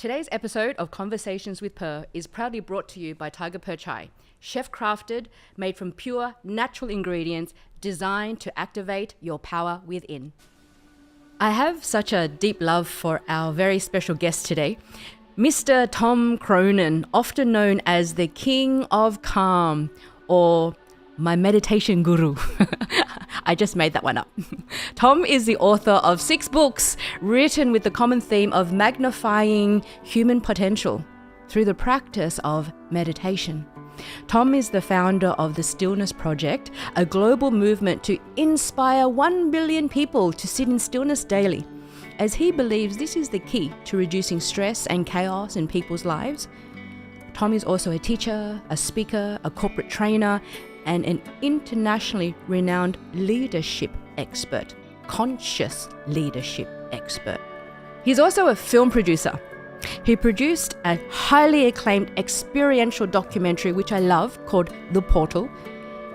Today's episode of Conversations with Purrr is proudly brought to you by Tiger Purrr Chai, chef-crafted, made from pure, natural ingredients, designed to activate your power within. I have such a deep love for our very special guest today, Mr. Tom Cronin, often known as the King of Calm, or my meditation guru. I just made that one up. Tom is the author of 6 books written with the common theme of magnifying human potential through the practice of meditation. Tom is the founder of the Stillness Project, a global movement to inspire 1 billion people to sit in stillness daily, as he believes this is the key to reducing stress and chaos in people's lives. Tom is also a teacher, a speaker, a corporate trainer, and an internationally renowned leadership expert, conscious leadership expert. He's also a film producer. He produced a highly acclaimed experiential documentary, which I love, called The Portal.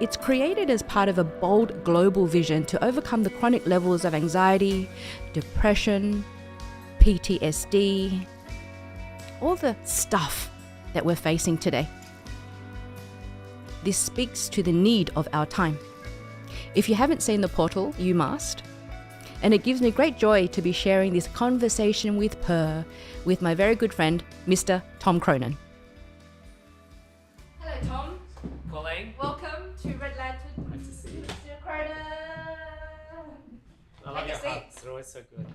It's created as part of a bold global vision to overcome the chronic levels of anxiety, depression, PTSD, all the stuff that we're facing today. This speaks to the need of our time. If you haven't seen The Portal, you must. And it gives me great joy to be sharing this conversation with Purrr with my very good friend, Mr. Tom Cronin. Hello, Tom. Pauline. Welcome to Red Lantern. Nice to see you. Mr. Cronin. I love your hugs. They're always so good.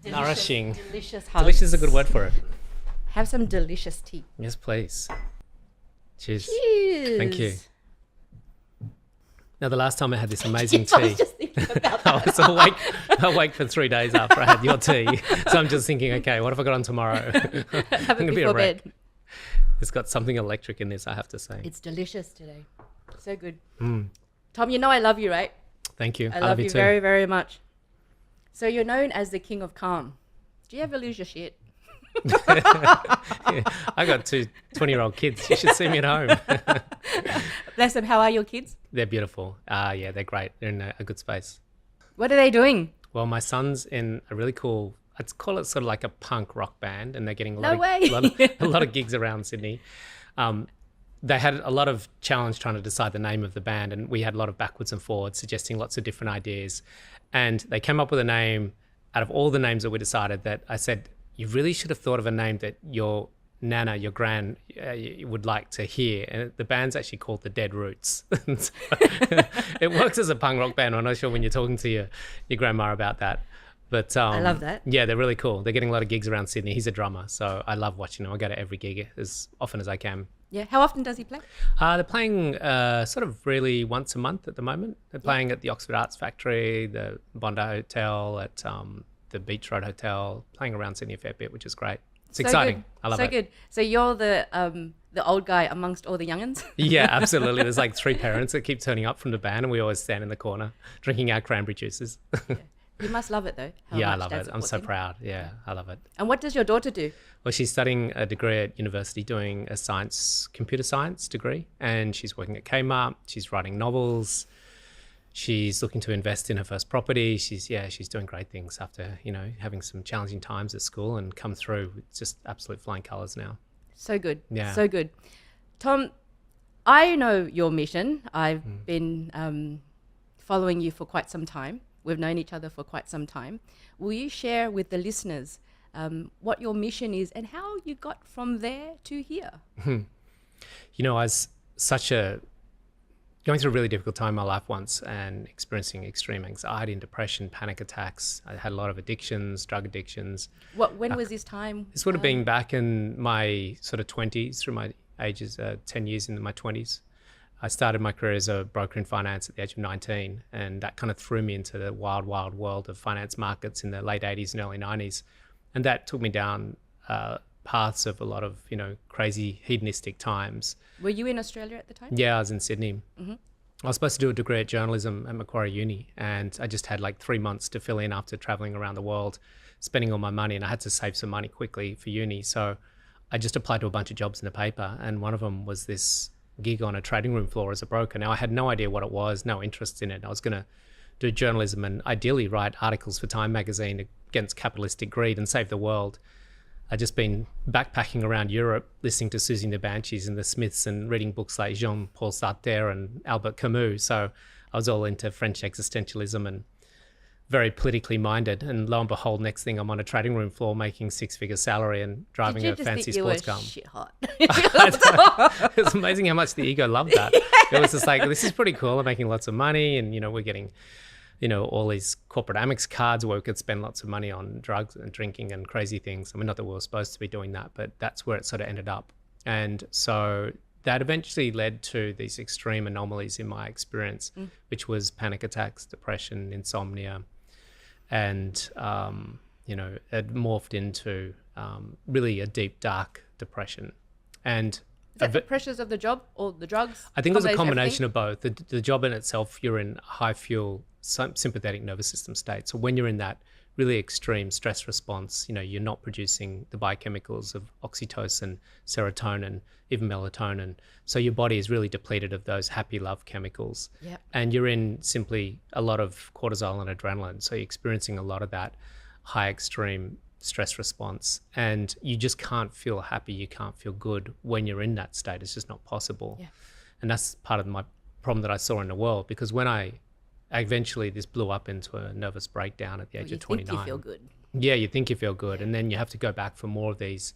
Delicious, Nourishing. Delicious hugs. Delicious is a good word for it. Have some delicious tea. Yes, please. Cheers. Cheers. Thank you. Now, the last time I had this amazing I tea, was just thinking about I that. was awake for 3 days after I had your tea. So I'm just thinking, okay, what have I got on tomorrow? Have it before bed. It's got something electric in this, I have to say. It's delicious today. So good. Tom, you know I love you, right? Thank you. I love you too. very, very much. So you're known as the King of Calm. Do you ever lose your shit? Yeah, I got 2 20-year-old kids. You should see me at home. Bless them. How are your kids? They're beautiful. Yeah, they're great. They're in a good space. What are they doing? Well, my son's in a really cool, I'd call it sort of like a punk rock band, and they're getting a No lot, way. a lot of gigs around Sydney. They had a lot of challenge trying to decide the name of the band, and we had a lot of backwards and forwards, suggesting lots of different ideas. And they came up with a name out of all the names that we decided that I said, you really should have thought of a name that your nana, your gran, would like to hear. And the band's actually called The Dead Roots. So it works as a punk rock band. I'm not sure when you're talking to your grandma about that. But I love that. Yeah, they're really cool. They're getting a lot of gigs around Sydney. He's a drummer, so I love watching him. I go to every gig as often as I can. Yeah. How often does he play? They're playing sort of really once a month at the moment. They're playing at the Oxford Arts Factory, the Bondi Hotel, at the Beach Road Hotel, playing around Sydney a fair bit, which is great. It's So exciting. good. I love so it. good. So you're the old guy amongst all the young'uns? Yeah, absolutely. There's like 3 parents that keep turning up from the band, and we always stand in the corner drinking our cranberry juices. You must love it though. how Yeah, I much love Dad it. I'm supports so him. proud. Yeah, I love it. And what does your daughter do? Well, she's studying a degree at university, doing a computer science degree, and she's working at Kmart. She's writing novels. She's looking to invest in her first property. She's doing great things after, having some challenging times at school and come through with just absolute flying colours now. So good. Yeah. So good. Tom, I know your mission. I've been following you for quite some time. We've known each other for quite some time. Will you share with the listeners what your mission is and how you got from there to here? I was going through a really difficult time in my life once and experiencing extreme anxiety and depression, panic attacks. I had a lot of addictions, drug addictions. When was this time? This would have been back in my sort of 20s, through my ages, 10 years into my 20s. I started my career as a broker in finance at the age of 19, and that kind of threw me into the wild, wild world of finance markets in the late 80s and early 90s. And that took me down paths of a lot of, crazy hedonistic times. Were you in Australia at the time? Yeah, I was in Sydney. Mm-hmm. I was supposed to do a degree at journalism at Macquarie Uni, and I just had like 3 months to fill in after traveling around the world, spending all my money, and I had to save some money quickly for uni. So I just applied to a bunch of jobs in the paper, and one of them was this gig on a trading room floor as a broker. Now, I had no idea what it was, no interest in it. I was going to do journalism and ideally write articles for Time magazine against capitalistic greed and save the world. I'd just been backpacking around Europe, listening to Susie and the Banshees and the Smiths and reading books like Jean-Paul Sartre and Albert Camus. So I was all into French existentialism and very politically minded. And lo and behold, next thing I'm on a trading room floor making six-figure salary and driving a fancy sports car. Shit hot. It was amazing how much the ego loved that. It was just like, this is pretty cool. I'm making lots of money and, we're getting all these corporate Amex cards where we could spend lots of money on drugs and drinking and crazy things. I mean, not that we were supposed to be doing that, but that's where it sort of ended up. And so that eventually led to these extreme anomalies in my experience, which was panic attacks, depression, insomnia, and, it morphed into really a deep, dark depression. And is that the pressures of the job or the drugs? I think it was a combination of both. The job in itself, you're in high fuel sympathetic nervous system state. So when you're in that really extreme stress response, you're not producing the biochemicals of oxytocin, serotonin, even melatonin. So your body is really depleted of those happy love chemicals. Yep. And you're in simply a lot of cortisol and adrenaline. So you're experiencing a lot of that high extreme stress response, and you just can't feel happy, you can't feel good when you're in that state. It's just not possible. Yeah. And that's part of my problem that I saw in the world, because when I eventually this blew up into a nervous breakdown at the age of 29. You think you feel good. Yeah, you think you feel good, and then you have to go back for more of these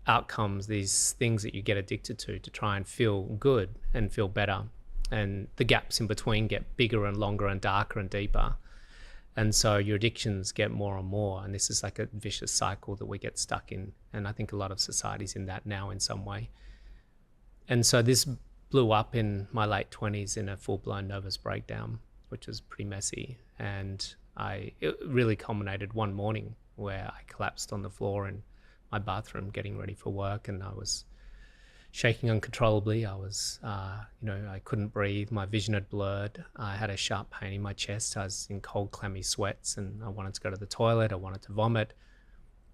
outcomes, these things that you get addicted to try and feel good and feel better, and the gaps in between get bigger and longer and darker and deeper. And so your addictions get more and more. And this is like a vicious cycle that we get stuck in. And I think a lot of society's in that now in some way. And so this blew up in my late 20s in a full-blown nervous breakdown, which was pretty messy. And it really culminated one morning where I collapsed on the floor in my bathroom getting ready for work. And I was shaking uncontrollably. I was, I couldn't breathe. My vision had blurred. I had a sharp pain in my chest. I was in cold, clammy sweats, and I wanted to go to the toilet. I wanted to vomit.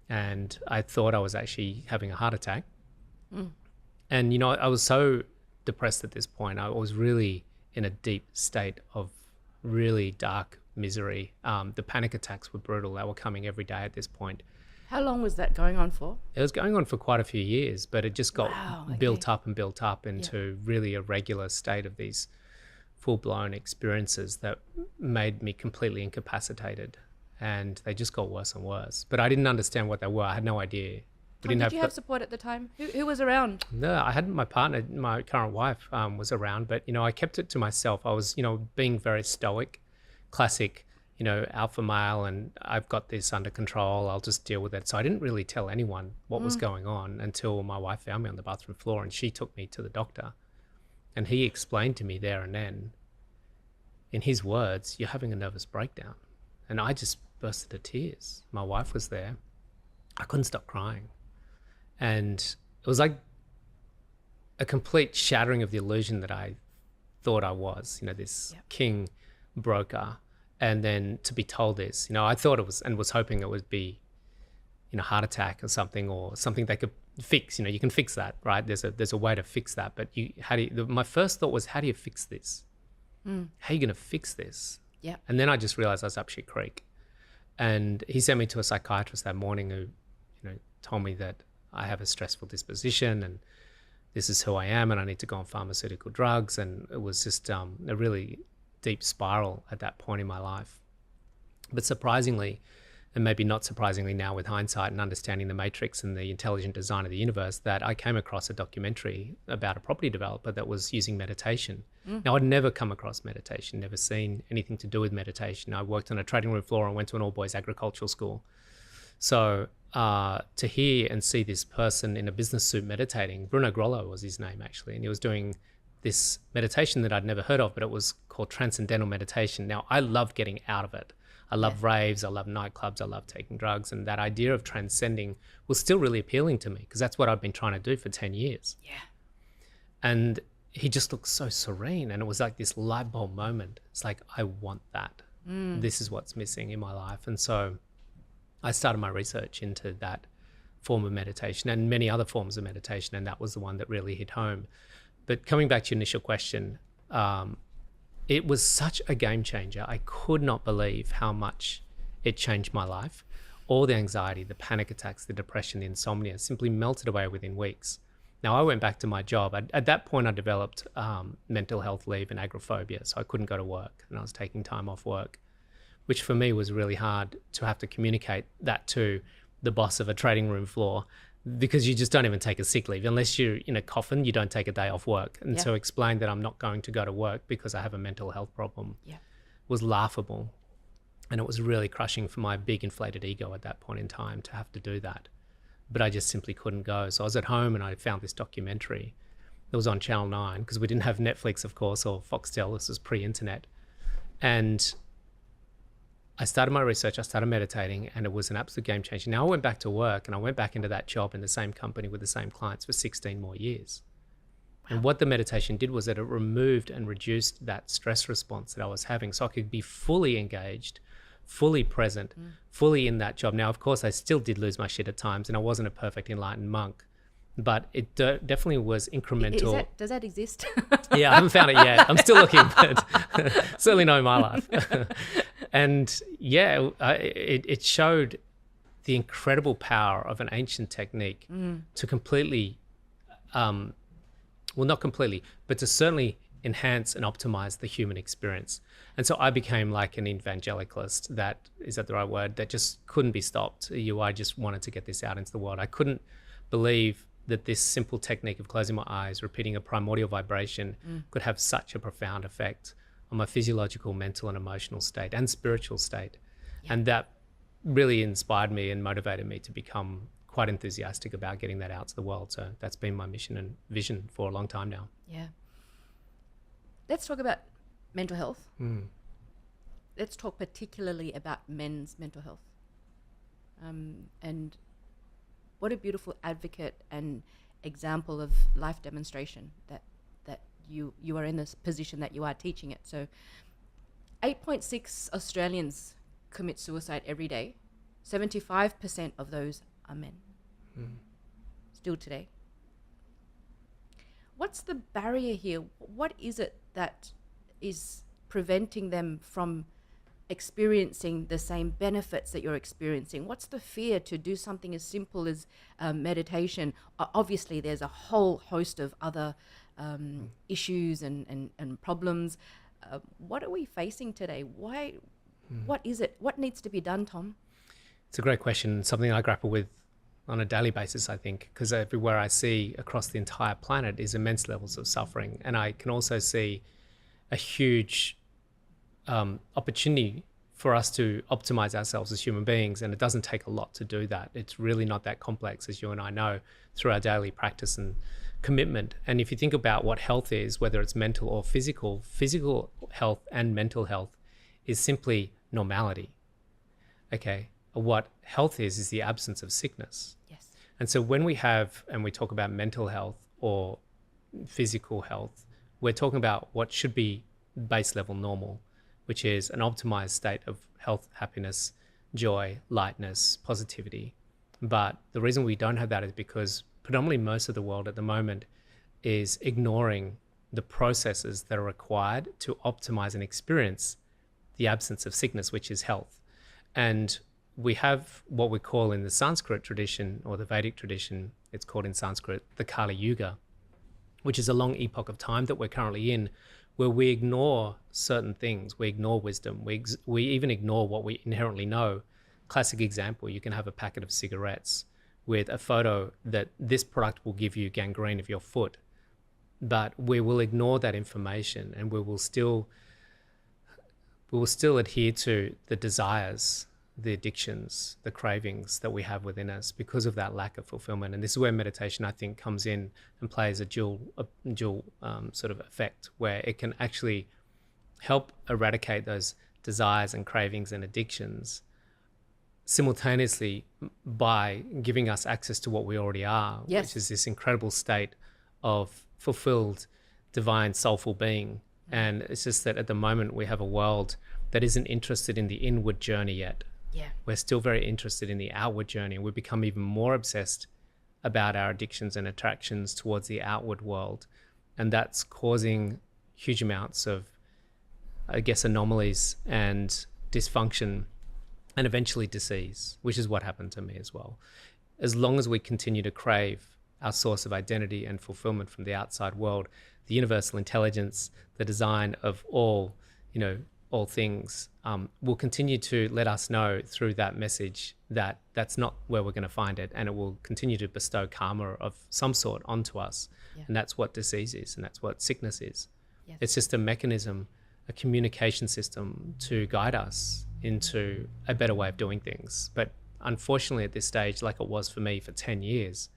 And I thought I was actually having a heart attack. And, I was so depressed at this point. I was really in a deep state of really dark misery. The panic attacks were brutal. They were coming every day at this point. How long was that going on for? It was going on for quite a few years, but it just got built up into really a regular state of these full-blown experiences that made me completely incapacitated, and they just got worse and worse. But I didn't understand what they were. I had no idea. Did you have support at the time? Who was around? No, I had my partner, my current wife, was around, but I kept it to myself. I was being very stoic, classic alpha male, and I've got this under control, I'll just deal with it. So I didn't really tell anyone what was going on until my wife found me on the bathroom floor, and she took me to the doctor. And he explained to me there and then, in his words, "You're having a nervous breakdown." And I just burst into tears. My wife was there. I couldn't stop crying. And it was like a complete shattering of the illusion that I thought I was, this king broker. And then to be told this, I thought it was, and was hoping it would be, heart attack or something they could fix. You can fix that, right? There's a way to fix that. But my first thought was, how do you fix this? How are you going to fix this? Yeah. And then I just realized I was up shit creek. And he sent me to a psychiatrist that morning who, told me that I have a stressful disposition and this is who I am and I need to go on pharmaceutical drugs. And it was just a really deep spiral at that point in my life. But surprisingly, and maybe not surprisingly now with hindsight and understanding the matrix and the intelligent design of the universe, that I came across a documentary about a property developer that was using meditation. Now, I'd never come across meditation, never seen anything to do with meditation. I worked on a trading room floor and went to an all-boys agricultural school. So to hear and see this person in a business suit meditating, Bruno Grollo was his name actually, and he was doing this meditation that I'd never heard of, but it was called transcendental meditation. Now, I loved getting out of it. I love raves, I love nightclubs, I love taking drugs, and that idea of transcending was still really appealing to me because that's what I've been trying to do for 10 years. Yeah. And he just looked so serene, and it was like this light bulb moment. It's like, I want that. This is what's missing in my life. And so I started my research into that form of meditation and many other forms of meditation, and that was the one that really hit home. But coming back to your initial question, it was such a game changer. I could not believe how much it changed my life. all the anxiety, the panic attacks, the depression, the insomnia simply melted away within weeks. Now, I went back to my job. At that point, I developed mental health leave and agoraphobia, so I couldn't go to work, and I was taking time off work, which for me was really hard to have to communicate that to the boss of a trading room floor, because you just don't even take a sick leave. Unless you're in a coffin, you don't take a day off work. And so explain that I'm not going to go to work because I have a mental health problem was laughable. And it was really crushing for my big inflated ego at that point in time to have to do that. But I just simply couldn't go. So I was at home and I found this documentary that was on Channel 9, because we didn't have Netflix, of course, or Foxtel. This was pre-internet. And I started my research, I started meditating, and it was an absolute game changer. Now I went back to work, and I went back into that job in the same company with the same clients for 16 more years. Wow. And what the meditation did was that it removed and reduced that stress response that I was having, so I could be fully engaged, fully present, fully in that job. Now, of course, I still did lose my shit at times, and I wasn't a perfect enlightened monk, but it definitely was incremental. Does that exist? Yeah, I haven't found it yet. I'm still looking, but certainly not in my life. And yeah, it showed the incredible power of an ancient technique to completely, well, not completely, but to certainly enhance and optimize the human experience. And so I became like an evangelicalist, is that the right word, that just couldn't be stopped. I just wanted to get this out into the world. I couldn't believe that this simple technique of closing my eyes, repeating a primordial vibration could have such a profound effect on my physiological, mental and emotional state and spiritual state. Yeah. And that really inspired me and motivated me to become quite enthusiastic about getting that out to the world. So that's been my mission and vision for a long time now. Yeah. Let's talk about mental health. Let's talk particularly about men's mental health. And what a beautiful advocate and example of life demonstration that you are in this position that you are teaching it. So 8.6 Australians commit suicide every day. 75% of those are men. Still today. What's the barrier here? What is it that is preventing them from experiencing the same benefits that you're experiencing? What's the fear to do something as simple as meditation? Obviously, there's a whole host of other issues and problems. What are we facing today? Why? What is it? What needs to be done, Tom? It's a great question, something I grapple with on a daily basis, I think, because everywhere I see across the entire planet is immense levels of suffering. And I can also see a huge opportunity for us to optimize ourselves as human beings. And it doesn't take a lot to do that. It's really not that complex, as you and I know, through our daily practice and commitment. And if you think about what health is, whether it's mental or physical health and mental health is simply normality. Okay. What health is the absence of sickness. Yes. And so when we talk about mental health or physical health, we're talking about what should be base level normal, which is an optimized state of health, happiness, joy, lightness, positivity. But the reason we don't have that is because predominantly most of the world at the moment is ignoring the processes that are required to optimize and experience the absence of sickness, which is health. And we have what we call in the Sanskrit tradition or the Vedic tradition, it's called in Sanskrit, the Kali Yuga, which is a long epoch of time that we're currently in, where we ignore certain things. We ignore wisdom. We even ignore what we inherently know. Classic example, you can have a packet of cigarettes with a photo that this product will give you gangrene of your foot, but we will ignore that information and we will still adhere to the desires, the addictions, the cravings that we have within us because of that lack of fulfillment. And this is where meditation, I think, comes in and plays a dual sort of effect, where it can actually help eradicate those desires and cravings and addictions simultaneously by giving us access to what we already are, yes, which is this incredible state of fulfilled, divine, soulful being. And it's just that at the moment we have a world that isn't interested in the inward journey yet. Yeah. We're still very interested in the outward journey, and we've become even more obsessed about our addictions and attractions towards the outward world. And that's causing huge amounts of, I guess, anomalies and dysfunction and eventually disease, which is what happened to me as well. As long as we continue to crave our source of identity and fulfillment from the outside world, the universal intelligence, the design of all, all things, will continue to let us know through that message that that's not where we're going to find it, and it will continue to bestow karma of some sort onto us. Yeah. And that's what disease is, and that's what sickness is. Yes. It's just a mechanism, a communication system to guide us into a better way of doing things. But unfortunately at this stage, like it was for me for 10 years,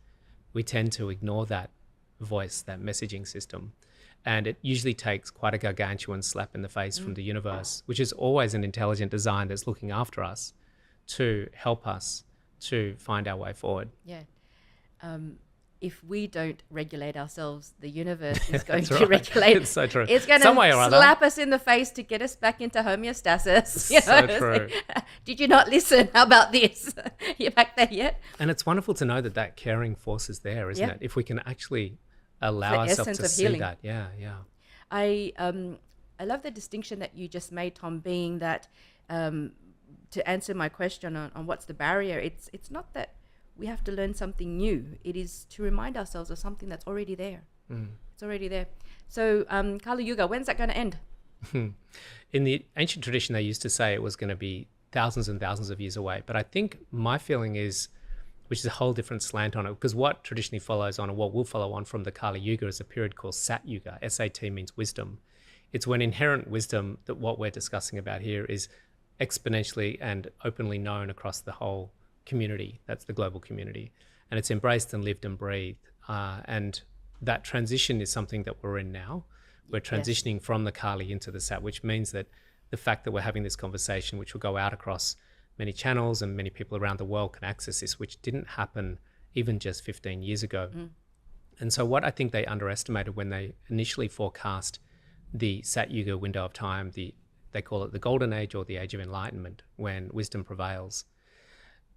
we tend to ignore that voice, that messaging system. And it usually takes quite a gargantuan slap in the face from the universe, which is always an intelligent design that's looking after us, to help us to find our way forward. Yeah. If we don't regulate ourselves, the universe is going to regulate. It's so true. It's going to slap us in the face to get us back into homeostasis. So true. Did you not listen? How about this? You're back there yet? And it's wonderful to know that that caring force is there, isn't it? If we can actually allow ourselves to see that. Yeah. I love the distinction that you just made, Tom, being that to answer my question on what's the barrier, it's not that we have to learn something new. It is to remind ourselves of something that's already there. It's already there. So Kali Yuga, when's that going to end? In the ancient tradition, they used to say it was going to be thousands and thousands of years away. But I think my feeling is, which is a whole different slant on it, because what traditionally follows on, or what will follow on from the Kali Yuga, is a period called Satya Yuga. S-A-T means wisdom. It's when inherent wisdom, that what we're discussing about here, is exponentially and openly known across the whole community. That's the global community, and it's embraced and lived and breathed, and that transition is something that we're in now. We're transitioning from the Kali into the Sat, which means that the fact that we're having this conversation, which will go out across many channels and many people around the world can access this, which didn't happen even just 15 years ago. And so what I think they underestimated when they initially forecast the Sat Yuga window of time, they call it the golden age, or the age of enlightenment, when wisdom prevails,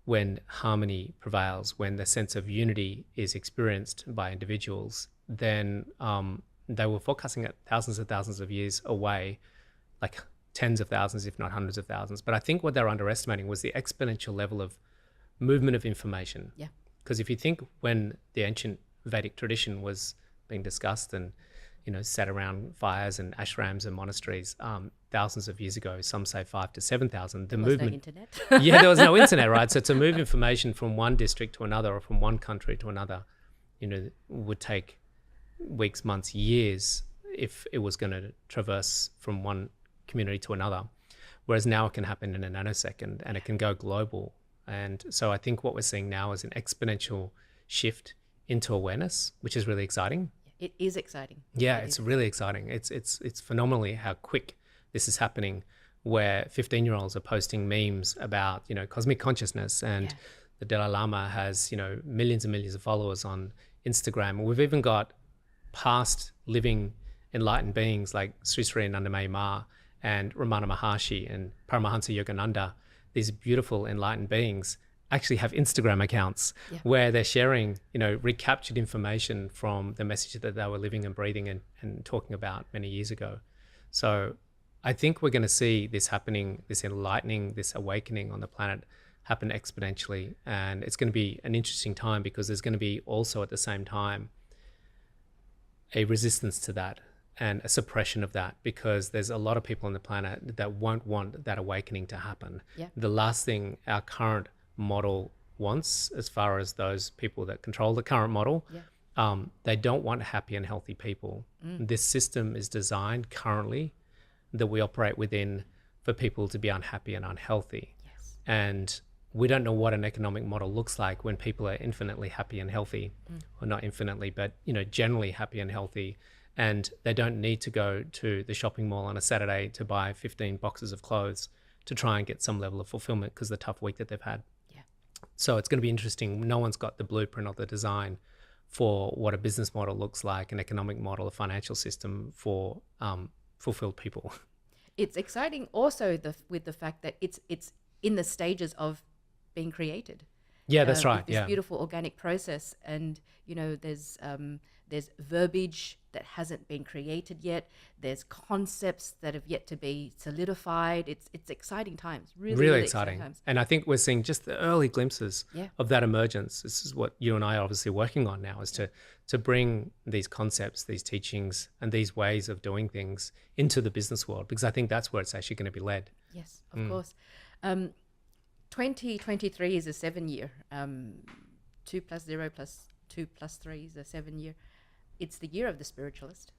when harmony prevails, when the sense of unity is experienced by individuals, then they were forecasting it thousands and thousands of years away, like tens of thousands, if not hundreds of thousands. But I think what they're underestimating was the exponential level of movement of information. Yeah. Because if you think when the ancient Vedic tradition was being discussed and, sat around fires and ashrams and monasteries thousands of years ago, some say 5,000 to 7,000, the movement. There was no internet. Yeah, there was no internet, right? So to move information from one district to another, or from one country to another, would take weeks, months, years if it was going to traverse from one community to another. Whereas now it can happen in a nanosecond, and it can go global. And so I think what we're seeing now is an exponential shift into awareness, which is really exciting. It is exciting. Yeah, it's really exciting. It's phenomenally how quick this is happening, where 15-year-olds are posting memes about, cosmic consciousness, and the Dalai Lama has, millions and millions of followers on Instagram. We've even got past living enlightened beings like Sri Sri Anandamayi Ma and Ramana Maharshi and Paramahansa Yogananda, these beautiful enlightened beings, actually have Instagram accounts where they're sharing, recaptured information from the message that they were living and breathing and talking about many years ago. So I think we're going to see this happening, this enlightening, this awakening on the planet happen exponentially. And it's going to be an interesting time, because there's going to be also at the same time a resistance to that and a suppression of that, because there's a lot of people on the planet that won't want that awakening to happen. Yeah. The last thing our current model wants, as far as those people that control the current model, they don't want happy and healthy people. This system is designed currently that we operate within for people to be unhappy and unhealthy. Yes. And we don't know what an economic model looks like when people are infinitely happy and healthy, or not infinitely, but generally happy and healthy, and they don't need to go to the shopping mall on a Saturday to buy 15 boxes of clothes to try and get some level of fulfillment because of the tough week that they've had. So it's going to be interesting. No one's got the blueprint or the design for what a business model looks like, an economic model, a financial system for fulfilled people. It's exciting also with the fact that it's in the stages of being created. Yeah, that's right. This Yeah. beautiful organic process, and there's verbiage that hasn't been created yet. There's concepts that have yet to be solidified. It's exciting times, really, Really really exciting. times. And I think we're seeing just the early glimpses Yeah. of that emergence. This is what you and I are obviously working on now, is to bring these concepts, these teachings, and these ways of doing things into the business world, because I think that's where it's actually going to be led. Yes, of course. 2023 is a 7-year. 2 plus 0 plus 2 plus 3 is a 7-year. It's the year of the spiritualist.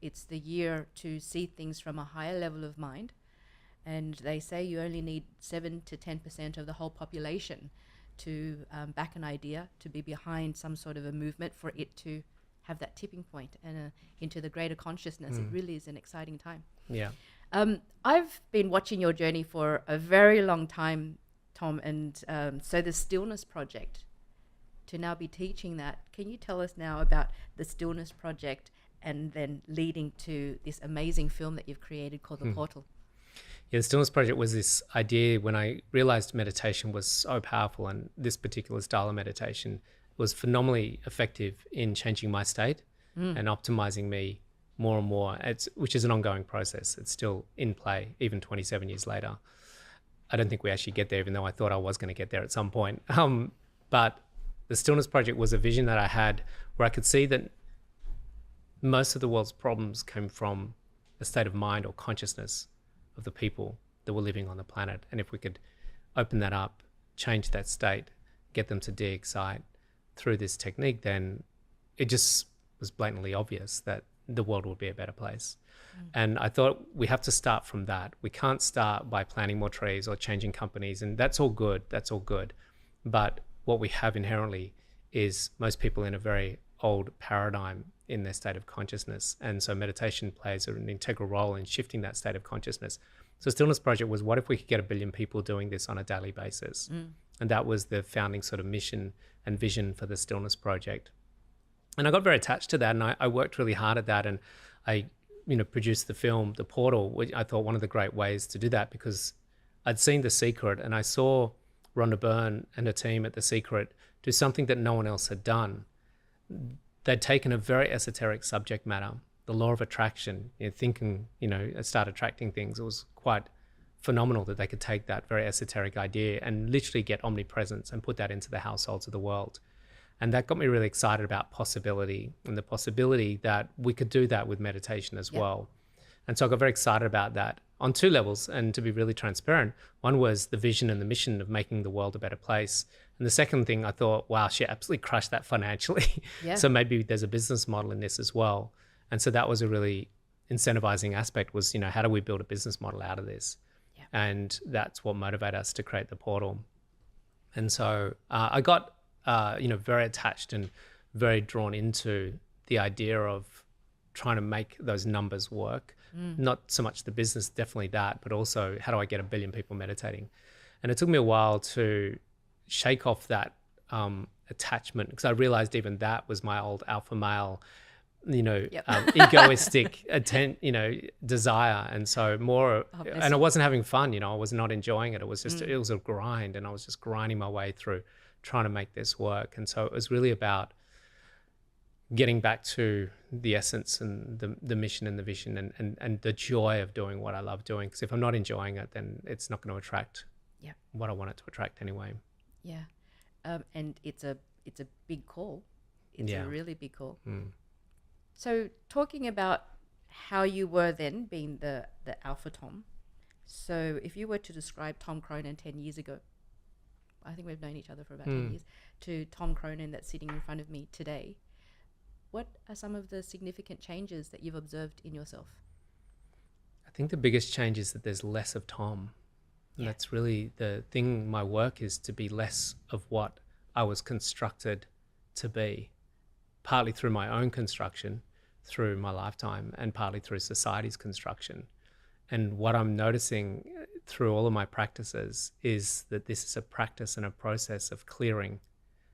It's the year to see things from a higher level of mind. And they say you only need 7 to 10% of the whole population to back an idea, to be behind some sort of a movement for it to have that tipping point and into the greater consciousness. It really is an exciting time. Yeah. I've been watching your journey for a very long time, Tom, and so the Stillness Project, to now be teaching that. Can you tell us now about the Stillness Project and then leading to this amazing film that you've created called The Portal? Yeah, the Stillness Project was this idea when I realized meditation was so powerful, and this particular style of meditation was phenomenally effective in changing my state and optimizing me more and more, which is an ongoing process. It's still in play, even 27 years later. I don't think we actually get there, even though I thought I was going to get there at some point. But the Stillness Project was a vision that I had where I could see that most of the world's problems came from a state of mind or consciousness of the people that were living on the planet. And if we could open that up, change that state, get them to de-excite through this technique, then it just was blatantly obvious that the world would be a better place. And I thought we have to start from that. We can't start by planting more trees or changing companies, and that's all good. That's all good. But what we have inherently is most people in a very old paradigm in their state of consciousness. And so meditation plays an integral role in shifting that state of consciousness. So Stillness Project was, what if we could get 1 billion people doing this on a daily basis? And that was the founding sort of mission and vision for the Stillness Project. And I got very attached to that, and I worked really hard at that. And I produced the film, The Portal, which I thought one of the great ways to do that, because I'd seen The Secret and I saw Rhonda Byrne and her team at The Secret do something that no one else had done. They'd taken a very esoteric subject matter, the law of attraction, thinking, start attracting things. It was quite phenomenal that they could take that very esoteric idea and literally get omnipresence and put that into the households of the world. And that got me really excited about possibility and the possibility that we could do that with meditation as well. And so I got very excited about that on 2 levels. And to be really transparent, one was the vision and the mission of making the world a better place. And the second thing, I thought, wow, she absolutely crushed that financially. So maybe there's a business model in this as well. And so that was a really incentivizing aspect, was, how do we build a business model out of this? And that's what motivated us to create The Portal. And so I got very attached and very drawn into the idea of trying to make those numbers work. Not so much the business, definitely that, but also how do I get 1 billion people meditating? And it took me a while to shake off that attachment, because I realized even that was my old alpha male, egoistic desire. And so more, and I wasn't having fun, I was not enjoying it. It was just, it was a grind, and I was just grinding my way through trying to make this work. And so it was really about getting back to the essence and the mission and the vision and the joy of doing what I love doing. Because if I'm not enjoying it, then it's not going to attract what I want it to attract anyway. And it's a big call. It's a really big call. So talking about how you were then being the alpha Tom. So if you were to describe Tom Cronin 10 years ago, I think we've known each other for about 10 years, to Tom Cronin that's sitting in front of me today, what are some of the significant changes that you've observed in yourself? I think the biggest change is that there's less of Tom. And that's really the thing. My work is to be less of what I was constructed to be, partly through my own construction, through my lifetime, and partly through society's construction. And what I'm noticing through all of my practices is that this is a practice and a process of clearing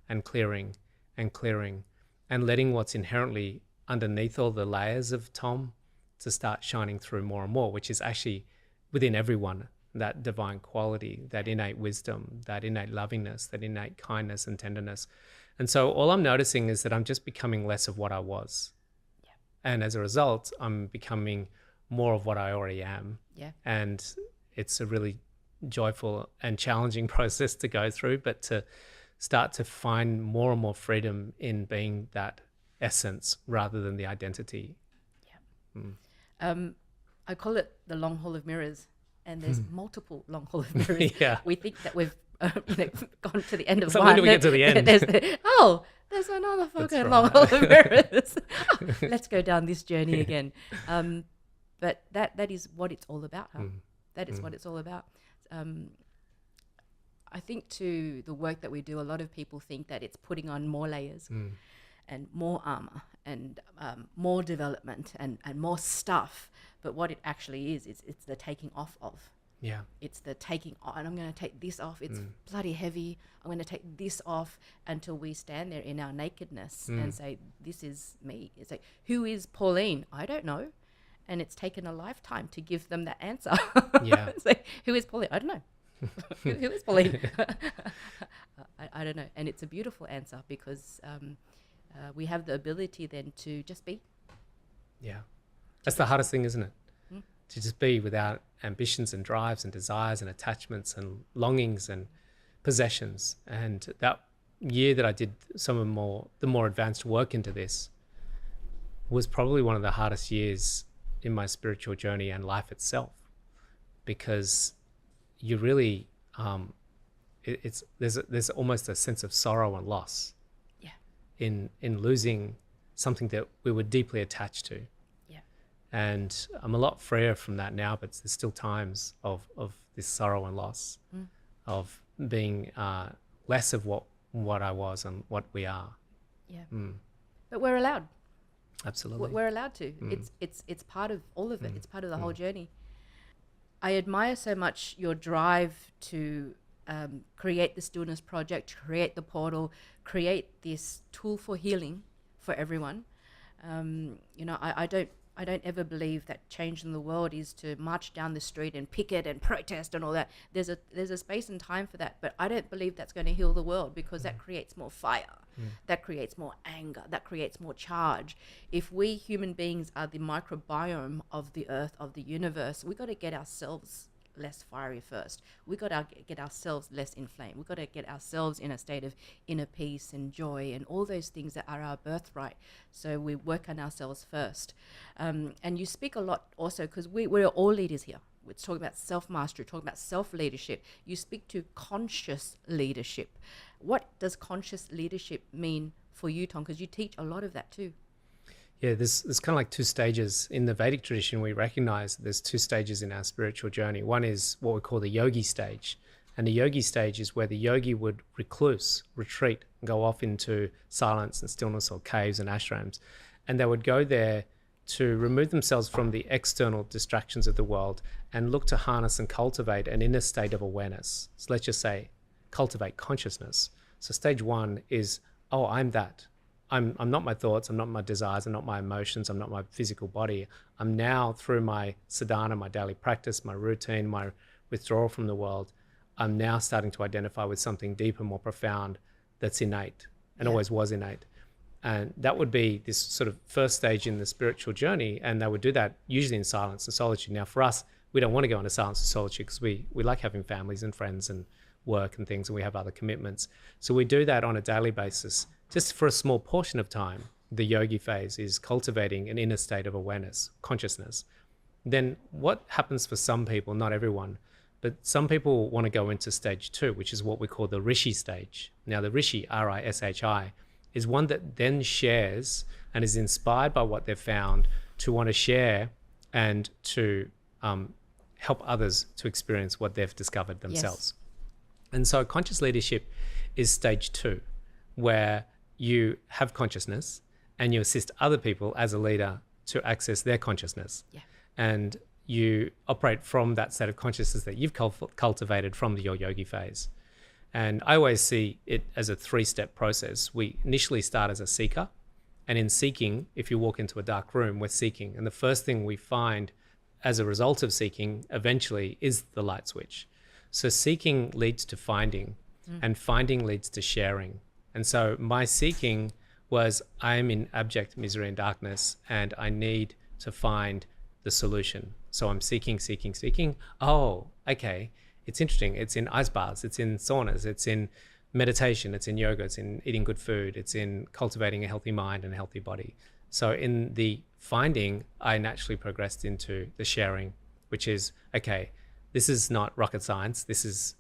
and clearing and clearing, and letting what's inherently underneath all the layers of Tom to start shining through more and more, which is actually within everyone. that divine quality, that innate wisdom, that innate lovingness, that innate kindness and tenderness. And so all I'm noticing is that I'm just becoming less of what I was. Yeah. And as a result, I'm becoming more of what I already am. Yeah. And it's a really joyful and challenging process to go through, but to start to find more and more freedom in being that essence rather than the identity. Yeah. I call it the long hall of mirrors, and there's multiple long hall of mirrors. Yeah. We think that we've gone to the end of So one. when do we get to the end? There's another fucking right. long hall of mirrors. Let's go down this journey again. But that is what it's all about. Huh? That is what it's all about. I think too, the work that we do, a lot of people think that it's putting on more layers and more armor and more development and more stuff. But what it actually is, it's the taking off of. Yeah. It's the taking on. I'm going to take this off. It's bloody heavy. I'm going to take this off until we stand there in our nakedness and say, this is me. It's like, who is Pauline? I don't know. And it's taken a lifetime to give them that answer. Yeah. It's like, who is Pauline? I don't know. who is Pauline? I don't know. And it's a beautiful answer because we have the ability then to just be. Yeah. That's the hardest thing, isn't it? To just be without ambitions and drives and desires and attachments and longings and possessions. And that year that I did some of the more advanced work into this was probably one of the hardest years in my spiritual journey and life itself, because you really there's almost a sense of sorrow and loss in losing something that we were deeply attached to. And I'm a lot freer from that now, but there's still times of this sorrow and loss, of being less of what I was and what we are. Yeah. But we're allowed. Absolutely. We're allowed to. It's part of all of it. It's part of the whole journey. I admire so much your drive to create the Stillness Project, create the portal, create this tool for healing for everyone. I don't ever believe that change in the world is to march down the street and picket and protest and all that. There's a space and time for that, but I don't believe that's going to heal the world, because that creates more fire, that creates more anger, that creates more charge. If we human beings are the microbiome of the earth, of the universe, we got to get ourselves less fiery first. We got to get ourselves less inflamed. We got to get ourselves in a state of inner peace and joy and all those things that are our birthright. So we work on ourselves first. And you speak a lot also, because we're all leaders here. We're talking about self-mastery, talking about self-leadership. You speak to conscious leadership. What does conscious leadership mean for you, Tom? Because you teach a lot of that too. Yeah, there's kind of like two stages. In the Vedic tradition, we recognize there's two stages in our spiritual journey. One is what we call the yogi stage. And the yogi stage is where the yogi would retreat, and go off into silence and stillness, or caves and ashrams. And they would go there to remove themselves from the external distractions of the world and look to harness and cultivate an inner state of awareness. So let's just say cultivate consciousness. So stage one is, oh, I'm that. I'm not my thoughts, I'm not my desires, I'm not my emotions, I'm not my physical body. I'm now, through my sadhana, my daily practice, my routine, my withdrawal from the world, I'm now starting to identify with something deeper, more profound, that's innate and always was innate. And that would be this sort of first stage in the spiritual journey. And they would do that usually in silence and solitude. Now for us, we don't want to go into silence and solitude because we like having families and friends and work and things, and we have other commitments. So we do that on a daily basis. Just for a small portion of time, the yogi phase is cultivating an inner state of awareness, consciousness. Then what happens for some people, not everyone, but some people want to go into stage two, which is what we call the Rishi stage. Now the Rishi, R-I-S-H-I, is one that then shares and is inspired by what they've found to want to share and to help others to experience what they've discovered themselves. Yes. And so conscious leadership is stage two, where you have consciousness and you assist other people as a leader to access their consciousness. Yeah. And you operate from that state of consciousness that you've cultivated from your yogi phase. And I always see it as a three-step process. We initially start as a seeker, and in seeking, if you walk into a dark room, we're seeking. And the first thing we find as a result of seeking, eventually is the light switch. So seeking leads to finding, and finding leads to sharing. And so my seeking was, I am in abject misery and darkness, and I need to find the solution. So I'm seeking. Oh, okay. It's interesting. It's in ice baths. It's in saunas. It's in meditation. It's in yoga. It's in eating good food. It's in cultivating a healthy mind and a healthy body. So in the finding, I naturally progressed into the sharing, which is, okay, this is not rocket science. This is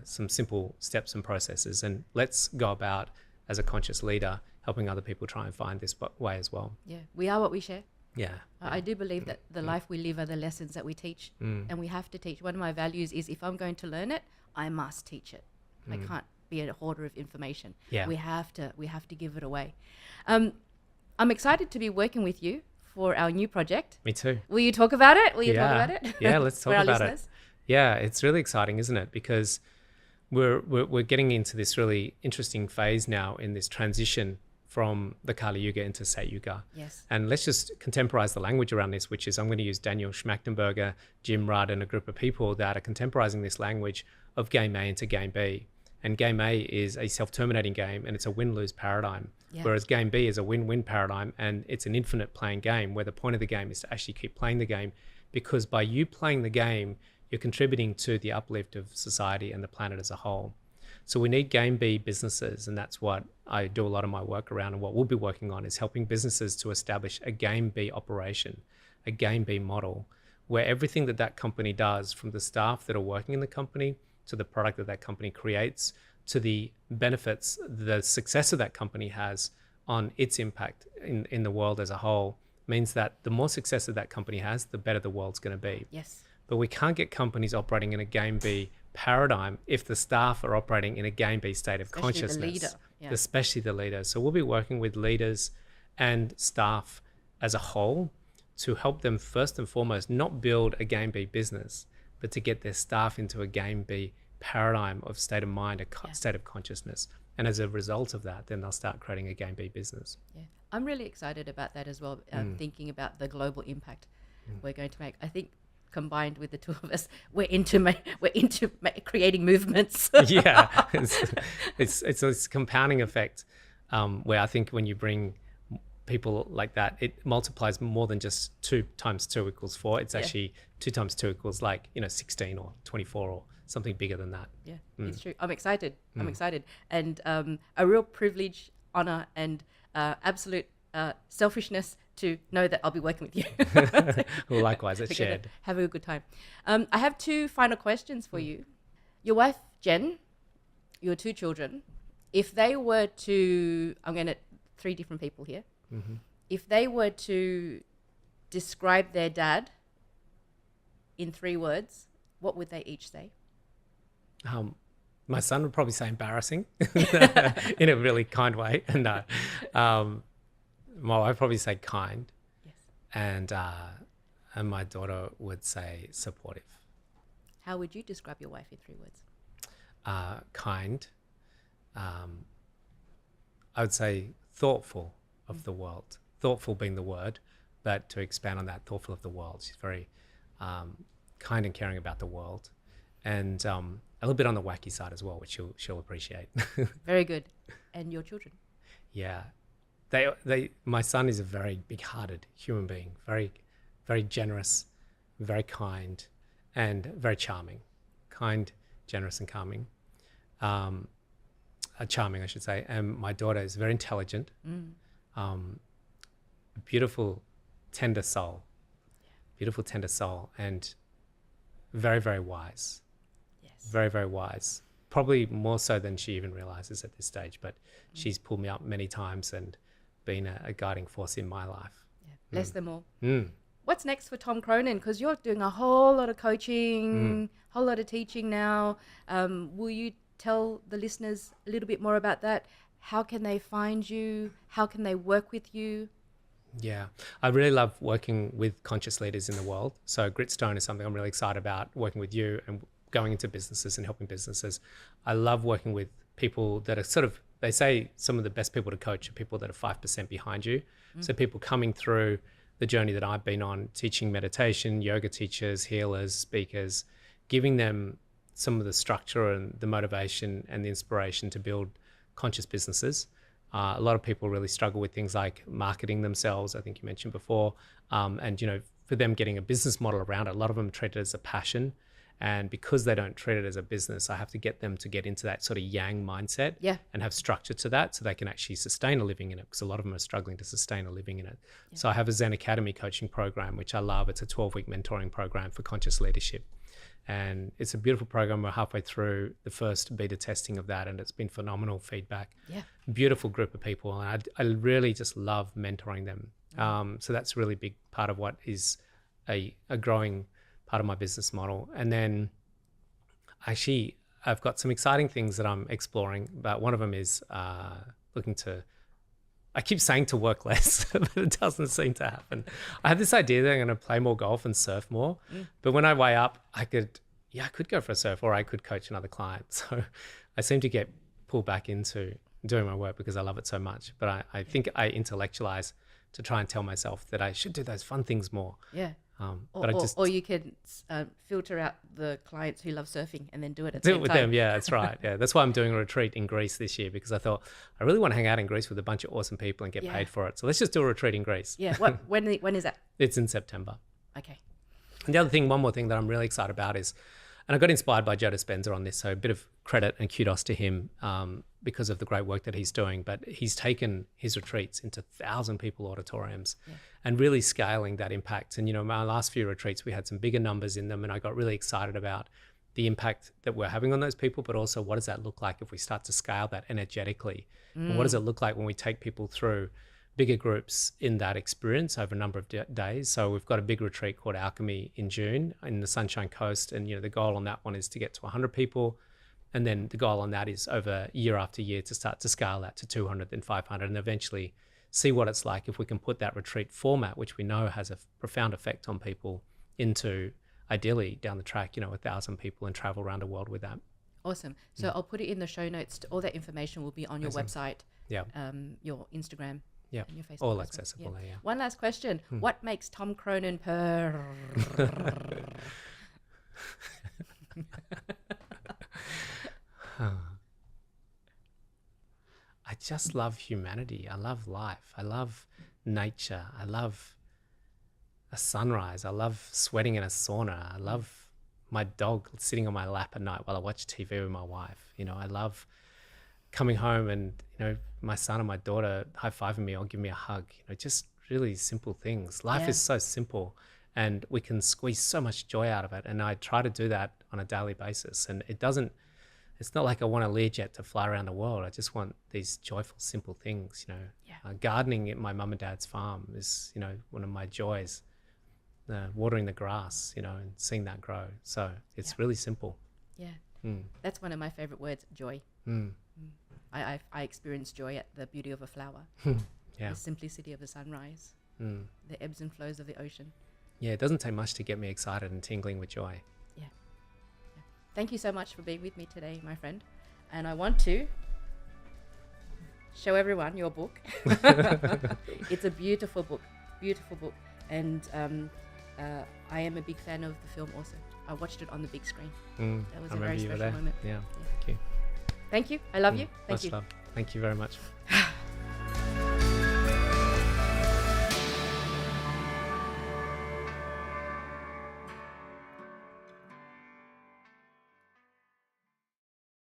some simple steps and processes. And let's go about, as a conscious leader, helping other people try and find this way as well. Yeah, we are what we share. Yeah. I do believe that the life we live are the lessons that we teach, and we have to teach. One of my values is, if I'm going to learn it, I must teach it. I can't be a hoarder of information. Yeah. We have to give it away. I'm excited to be working with you for our new project. Me too. Will you talk about it? Will you talk about it? Yeah, let's talk for our about listeners? it. Yeah, it's really exciting, isn't it? Because we're getting into this really interesting phase now in this transition from the Kali Yuga into Satya Yuga. Yes. And let's just contemporize the language around this, which is, I'm going to use Daniel Schmachtenberger, Jim Rudd, and a group of people that are contemporizing this language of game A into game B. And game A is a self-terminating game, and it's a win-lose paradigm. Yeah. Whereas game B is a win-win paradigm, and it's an infinite playing game, where the point of the game is to actually keep playing the game, because by you playing the game, you're contributing to the uplift of society and the planet as a whole. So we need game B businesses, and that's what I do a lot of my work around, and what we'll be working on is helping businesses to establish a game B operation, a game B model, where everything that company does, from the staff that are working in the company to the product that company creates, to the benefits, the success of that company has on its impact in the world as a whole, means that the more success that company has, the better the world's going to be. Yes. But we can't get companies operating in a game B paradigm if the staff are operating in a game B state of consciousness, the leader. Yeah. Especially the leader. So we'll be working with leaders and staff as a whole to help them, first and foremost, not build a game B business, but to get their staff into a game B paradigm of state of mind, a state of consciousness. And as a result of that, then they'll start creating a game B business. Yeah, I'm really excited about that as well, thinking about the global impact we're going to make. I think combined with the two of us, we're into creating movements. Yeah, it's this compounding effect, where I think when you bring people like that, it multiplies more than just 2 times 2 equals 4. It's actually 2 times 2 equals 16 or 24 or something bigger than that. Yeah, it's true. I'm excited. I'm excited. And a real privilege, honor, and absolute selfishness to know that I'll be working with you. Well, likewise, it's shared. Have a good time. I have 2 final questions for you. Your wife, Jen, your 2 children, if they were to, I'm going to 3 different people here. Mm-hmm. If they were to describe their dad in 3 words, what would they each say? My son would probably say embarrassing in a really kind way. And my wife would probably say kind. Yes. And my daughter would say supportive. How would you describe your wife in 3 words? Kind. I would say thoughtful of the world. Thoughtful being the word, but to expand on that, thoughtful of the world. She's very kind and caring about the world. And a little bit on the wacky side as well, which she'll appreciate. Very good. And your children? Yeah. My son is a very big-hearted human being, very, very generous, very kind, and very charming. Kind, generous, and calming. Charming, I should say. And my daughter is very intelligent, beautiful, tender soul. Yeah. Beautiful, tender soul, and very, very wise. Yes. Very, very wise. Probably more so than she even realizes at this stage, but she's pulled me up many times and been a guiding force in my life. Yeah. Bless them all. What's next for Tom Cronin? Because you're doing a whole lot of coaching, whole lot of teaching now. Will you tell the listeners a little bit more about that? How can they find you? How can they work with you? Yeah, I really love working with conscious leaders in the world. So Gritstone is something I'm really excited about, working with you and going into businesses and helping businesses. I love working with people that are they say some of the best people to coach are people that are 5% behind you. So people coming through the journey that I've been on, teaching meditation, yoga teachers, healers, speakers, giving them some of the structure and the motivation and the inspiration to build conscious businesses. A lot of people really struggle with things like marketing themselves, I think you mentioned before, and, you know, for them getting a business model around it, a lot of them treat it as a passion. And because they don't treat it as a business, I have to get them to get into that sort of yang mindset and have structure to that so they can actually sustain a living in it, because a lot of them are struggling to sustain a living in it. Yeah. So I have a Zen Academy coaching program, which I love. It's a 12-week mentoring program for conscious leadership. And it's a beautiful program. We're halfway through the first beta testing of that, and it's been phenomenal feedback. Yeah. Beautiful group of people. And I really just love mentoring them. So that's a really big part of what is a growing part of my business model. And then actually I've got some exciting things that I'm exploring, but one of them is I keep saying to work less, but it doesn't seem to happen. I have this idea that I'm going to play more golf and surf more, but when I weigh up, I could go for a surf, or I could coach another client. So I seem to get pulled back into doing my work because I love it so much. But I think I intellectualize to try and tell myself that I should do those fun things more. Yeah. Or you can filter out the clients who love surfing and then do it at the same time. With them. Yeah, that's right. Yeah, that's why I'm doing a retreat in Greece this year, because I thought I really want to hang out in Greece with a bunch of awesome people and get paid for it. So let's just do a retreat in Greece. Yeah. When is that? It's in September. Okay. And the other thing, one more thing that I'm really excited about is, and I got inspired by Joe Dispenza on this, so a bit of credit and kudos to him because of the great work that he's doing. But he's taken his retreats into 1,000-people auditoriums and really scaling that impact. And, you know, my last few retreats, we had some bigger numbers in them, and I got really excited about the impact that we're having on those people, but also what does that look like if we start to scale that energetically? And what does it look like when we take people through bigger groups in that experience over a number of days? So we've got a big retreat called Alchemy in June in the Sunshine Coast. And, you know, the goal on that one is to get to 100 people. And then the goal on that is over year after year to start to scale that to 200, then 500, and eventually see what it's like if we can put that retreat format, which we know has a profound effect on people, into ideally down the track, you know, 1,000 people, and travel around the world with that. Awesome. So I'll put it in the show notes. All that information will be on your website, your Instagram, and your Facebook. All accessible. Yeah. One last question. What makes Tom Cronin purr? I just love humanity. I love life. I love nature. I love a sunrise. I love sweating in a sauna. I love my dog sitting on my lap at night while I watch TV with my wife. You know, I love coming home and, you know, my son and my daughter high-fiving me or giving me a hug. You know, just really simple things. Life is so simple, and we can squeeze so much joy out of it. And I try to do that on a daily basis. And it's not like I want a Learjet to fly around the world. I just want these joyful, simple things, you know. Gardening at my mum and dad's farm is, you know, one of my joys. Watering the grass, you know, and seeing that grow. So it's really simple. Yeah. That's one of my favorite words, joy. I experience joy at the beauty of a flower, the simplicity of the sunrise, the ebbs and flows of the ocean. Yeah, it doesn't take much to get me excited and tingling with joy. Yeah. Thank you so much for being with me today, my friend. And I want to show everyone your book. It's a beautiful book. And I am a big fan of the film also. I watched it on the big screen. That was a very special moment. Yeah. Thank you. Thank you. I love you. Thank you. Much love. Thank you very much.